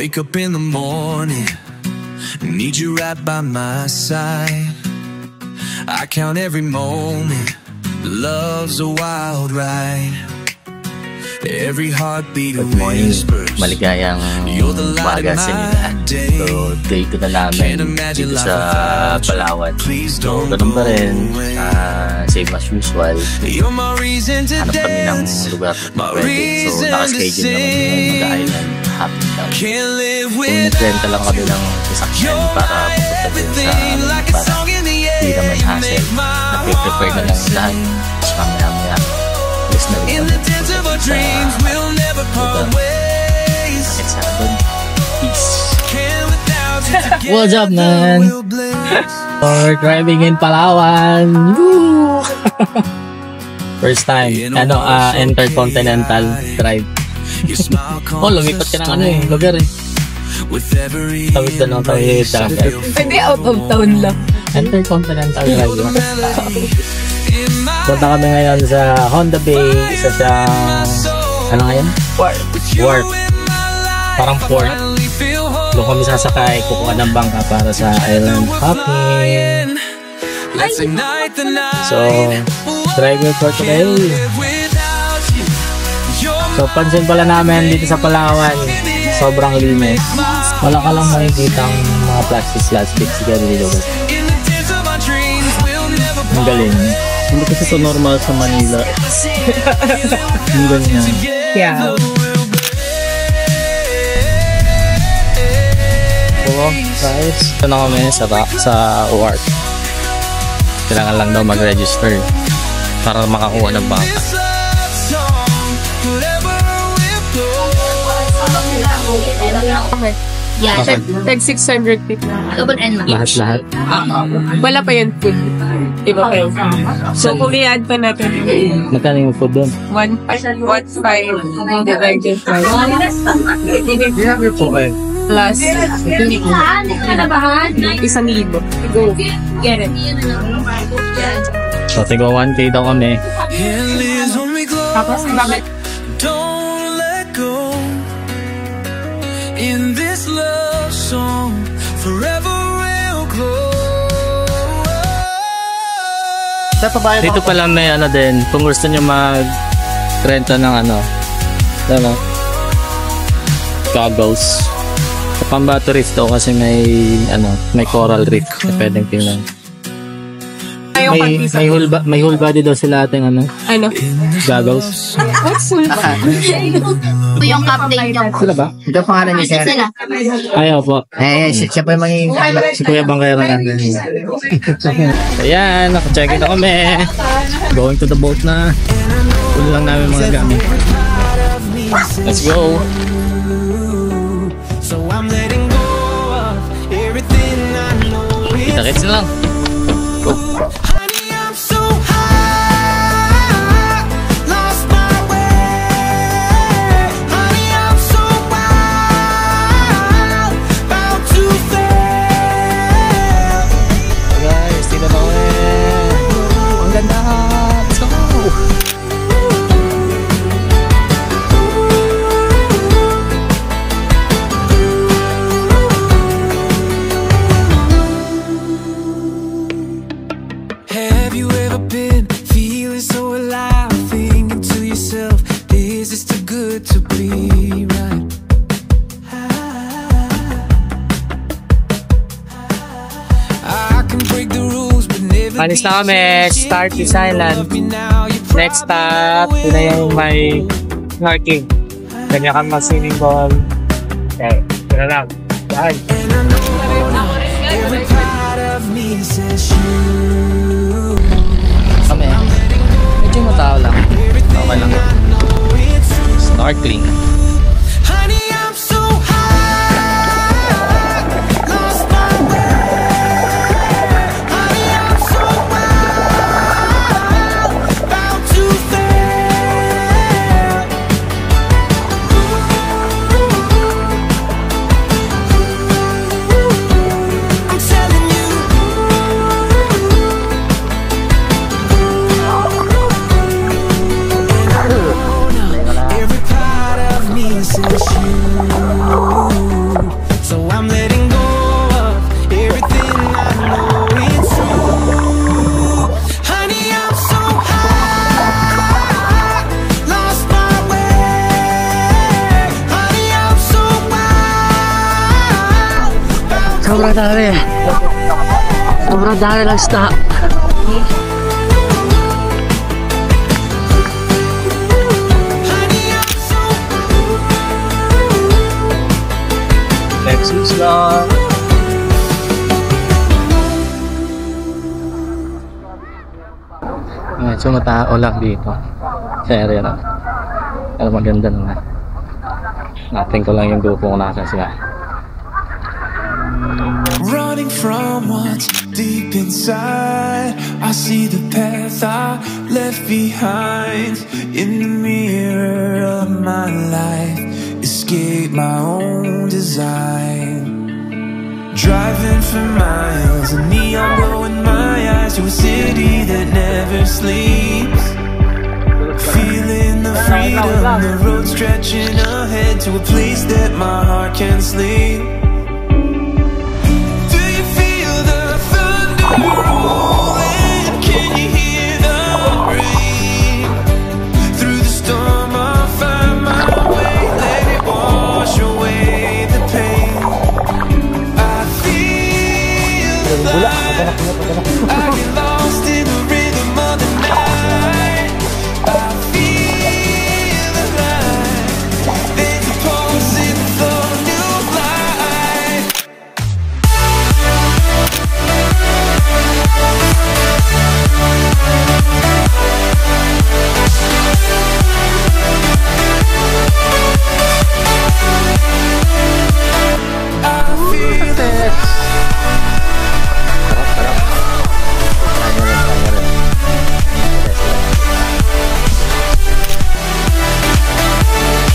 Wake up in the morning, need you right by my side. I count every moment, love's a wild ride. Every heartbeat Good morning, maligayang umaga sa inyo lahat. So, day 2 na namin dito sa Palawan. So, ganun pa rin, same as usual. Hanap kami ng lugar na pwede. So, nakaschedule naman yung mag-island hopping down. So, nag-renta lang kami ng sasakyan para pupunta din sa para hindi naman hassle. Nag-prepare na lang lahat. Tapos mamaya alis na rin kami sa peace. What's up, man? We're driving in Palawan. First time. Intercontinental drive. Oh, lumipat ka ng lugar eh. Tawid na lang tawid. Hindi, out of town lang. Intercontinental drive. Punta kami ngayon sa Honda Bay. Isa siyang ano ngayon? Wharf. Parang port. Doon kami sasakay, kukuha ng bangka para sa island hopping. So, driver for today. So, pansin pala namin dito sa Palawan, sobrang linis. Wala ka lang makikita ang mga plastic siguro dito. Ang galing. Hindi kasi ito normal sa Manila. Yung ganyan. Yeah. So, guys, ito na kami sa wharf. Kailangan lang daw mag-register para makakuha ng bangka. Okay. Yeah, tag 600 people. Lahat. Wala pa yan food. Iba pa yun. So, kung i-add pa natin. Magkano yung food doon? 1.5 divided by plus 1,000. Go. Get it. So, tigo 1K daw kami. Tapos, bakit? Don't let go. In this love song, forever real close. Dito pala may din, kung gusto nyo mag-renta ng goggles. Sa Pambato Reef daw kasi may coral reef na pwedeng tingnan. May whole body daw sila ating goggles. What's full body? Ito yung captain niyo. Sila ba? Ito pangalan niya, sir. Ayaw po. Siya po yung Si Kuya Bangkera na. Ayan, naka-check in na kami. Going to the boat na. Huli lang namin mga gamit. Let's go. Kita-kits na lang. Go. Alis na kami, start this island. Next stop, yun na yung may snorkeling. Ganyan kang mag-swimming ball. Okay, yun na lang. Bye! Kami, medyo matao lang. Okay lang. Snorkeling. Sobrang dami. Sobrang dami lang stop. Lexus lang. Medyo matao lang dito sa area na. Pero maganda naman. Natin ko lang yung grupo kung nasa sila. Running from what's deep inside, I see the path I left behind. In the mirror of my life, escape my own design. Driving for miles, a neon glow in my eyes, to a city that never sleeps. Feeling the freedom, the road stretching ahead to a place that my heart can sleep. Do you feel the thunder rolling? Can you hear the rain? Through the storm I'll find my way, let it wash away the pain. I feel alive, I get lost in the rhythm of the night. I feel alive, there's a pulse in the floor, new light. I feel alive.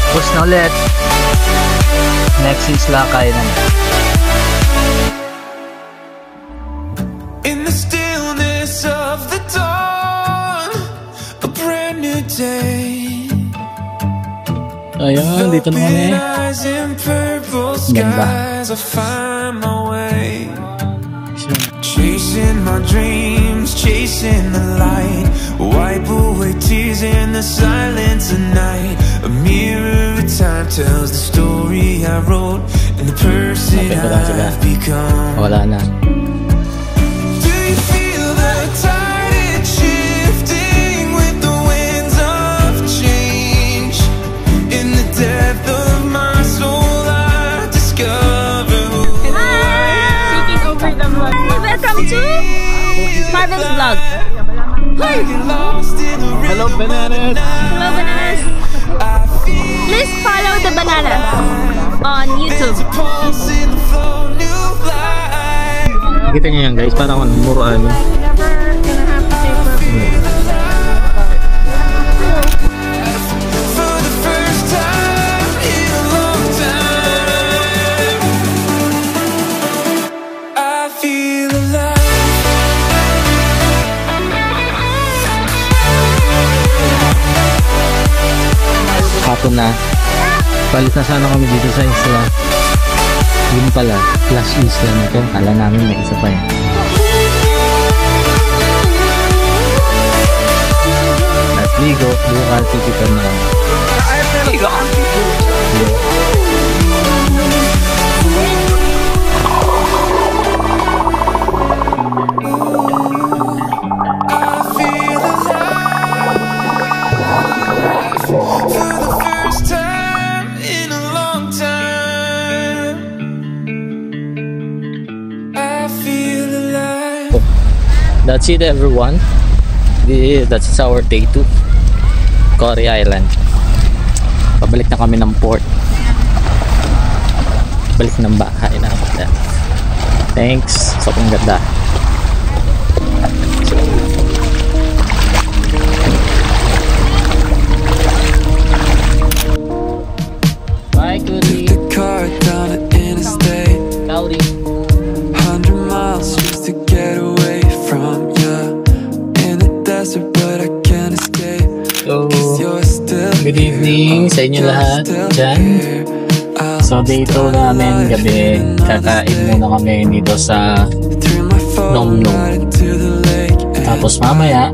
Push na ulit. Next is lakay na. In the stillness of the dawn, a brand new day. Ayun, dito na kami. Open eyes in purple Ganda. skies, I find my way. Chasing my dreams, chasing the light. Wipe away tears in the silence of night. A mirror of time tells the story I wrote and the person Lapit pa lang sila. I've become. Wala na. Do you feel the tide it's shifting with the winds of change? In the depth of my soul I discover who Taking over the vlog. Welcome to Marvin's Vlog. Hi! Hello, Bananas! Hello, Bananas! Please follow the Banana on YouTube. Nakita niyo yan guys, parang muro ano. Hapon na. Palit na sana kami dito sa isla. Yun pala, Flash Isla na to. Kala namin may isa pa yan. At ligo, bukas titipan na kami. Ligo! That's it everyone. That's our day 2. Cory Island. Pabalik na kami ng port. Balik ng bahay na. Thanks. Sobrang ganda. Bye, Cory. The car down the interstate. Cory. 100 miles just to get away from you. In the desert, but I can't escape. So, 'Cause you're still good evening sa inyo lahat dyan. So, day 2 namin gabi. Kakain muna kami dito sa Nom Nom. Tapos mamaya,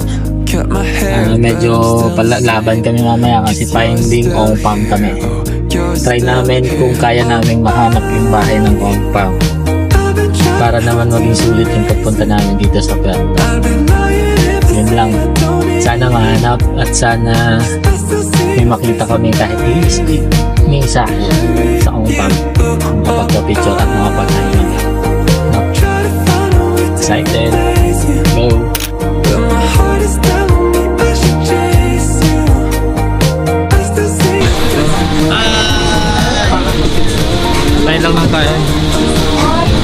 medyo laban kami mamaya kasi finding Ong Pam kami. Try namin kung kaya namin mahanap yung bahay ng Ong Pam. para naman maging sulit yung pagpunta namin dito sa Puerto. Yun lang. Sana mahanap at sana may makita kami kahit may isa sa Ongpam. Makapagpa-picture at makapag-highlight. No? Excited. Go! Tayo lang lang tayo.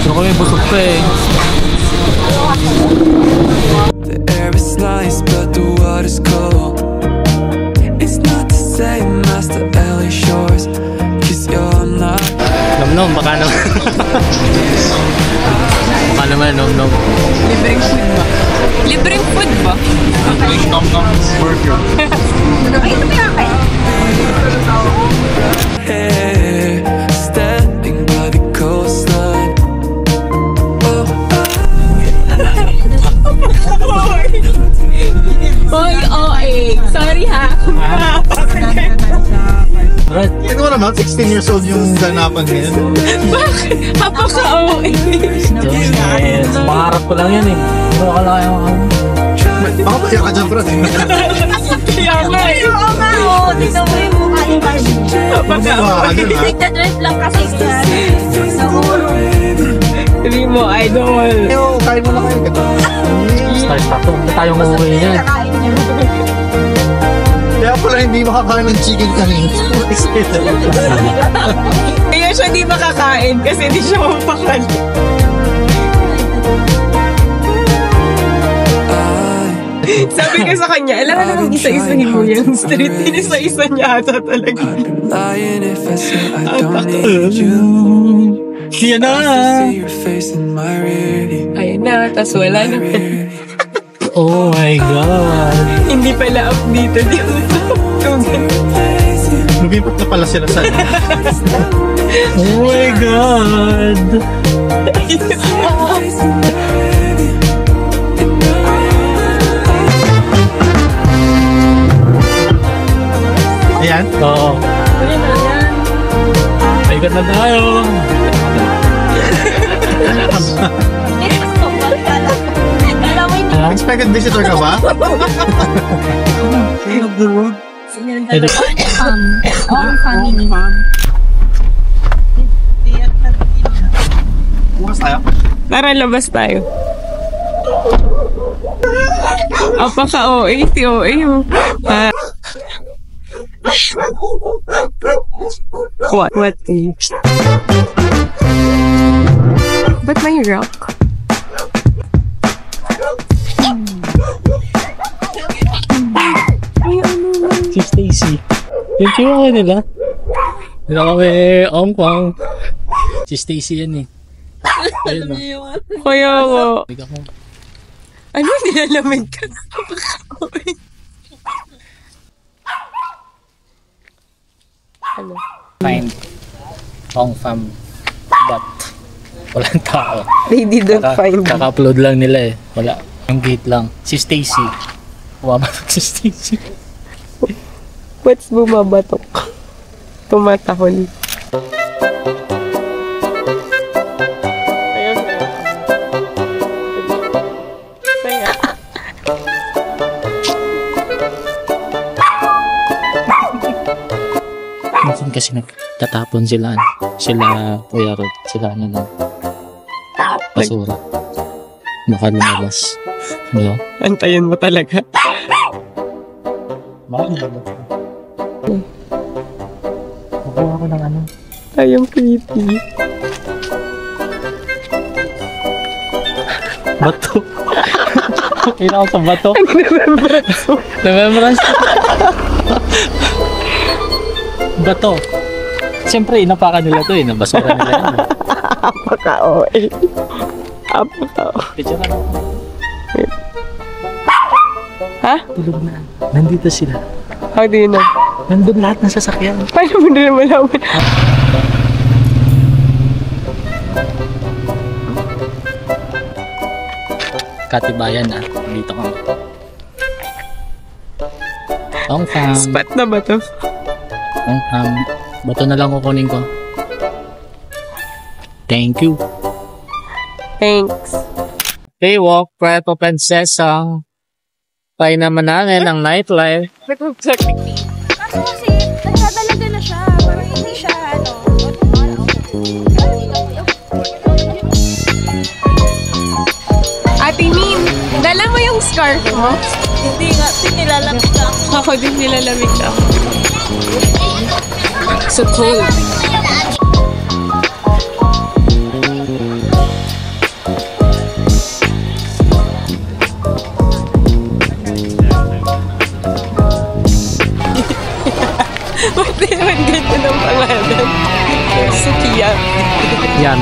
So kami busog pa eh. The air is nice but the water's cold. It's not the same as the LA shores, 'cause you're not. Nom-nom, baka naman. Baka naman, nom-nom. Libreng food ba? Libreng food ba? Libreng nom-nom burger. Ay, ito kaya kayo? Hey, standing by the coastline. Oh, Hoy, sorry ha. Brad, Ito mo naman, 16 years old yung ganapan ngayon. Bakit? Hapaka-OA. yes. Pangarap ko lang yan eh. Pero akala kayo Baka pa ka dyan, bro. Kaya nga eh. Oo nga, oo. Dito mo yung mukha yung Barbie. Baka ka dyan, ha? Nagdadrive lang kasi yan. Nahulog. Sabi mo, idol. Ewan, kain mo na kayo. start na to. Hindi tayo umuwi yan. Kakain niya. Kaya pala hindi makakain ng chicken kanina. Kaya siya di makakain kasi di siya mapakal. Sabi ko sa kanya, alam ka naman isa-isahin mo yung street. Inisa-isa niya ata talaga. lying if I say I don't need you. Yan na! See your face in my rear view. Ayun na, tas wala na. Oh my God! Hindi pala up dito. Di ba? Lumipat na pala sila sa Oh my God! Ayan. Oo. Ayun na tayo! Expected visitor ka ba? All family. Bukas tayo. Tara, labas tayo. Apaka-OA, si OA mo. What? What is? Ba't may rock? Si Stacy. Yung kiwa nila. Dito kami, Ongpam. Si Stacy yan eh. Ayun na. Kaya ko. Bigyan ko. Ano nilalamig ka? Ano? Find Ongpam but walang tao. They didn't find me. Kaka-upload lang nila eh. Wala. Yung gate lang. Si Stacy. Bumabatok si Stacy. What's bumabatok? Tumatahol. Ayun na. Kaya. Minsan kasi nagtatapon sila. Sila, Kuya Rod. Sila ano na. Basura. Baka lumabas. Diba? Antayin mo talaga. Baka lumabas. Makuha ko ng ano. Ayong creepy. Bato. Kailan ako sa bato. Remembrance mo. Remembrance. Bato. Siyempre, inapakan nila to eh. Nabasura nila yan. Apaka-OA. Apaka-OA. Picture na ako. Ha? Tulog na. Nandito sila. How do you know? Nandun lahat ng sasakyan. Paano mo na malaman? Katibayan ah. Dito ka. Ongpam. Spot na ba to? Ongpam. Bato na lang kukunin ko. Thank you. Thanks. Walk, Puerto Princesa. Try naman natin ang nightlife. Kaso kasi, nagdadalaga na siya. Pero hindi siya, Ate Min, dala mo yung scarf mo? Hindi nga, nilalamig ako. Ako din nilalamig ako. So cold. Buti naman ganda ng pangalan. Sukiya. Yan.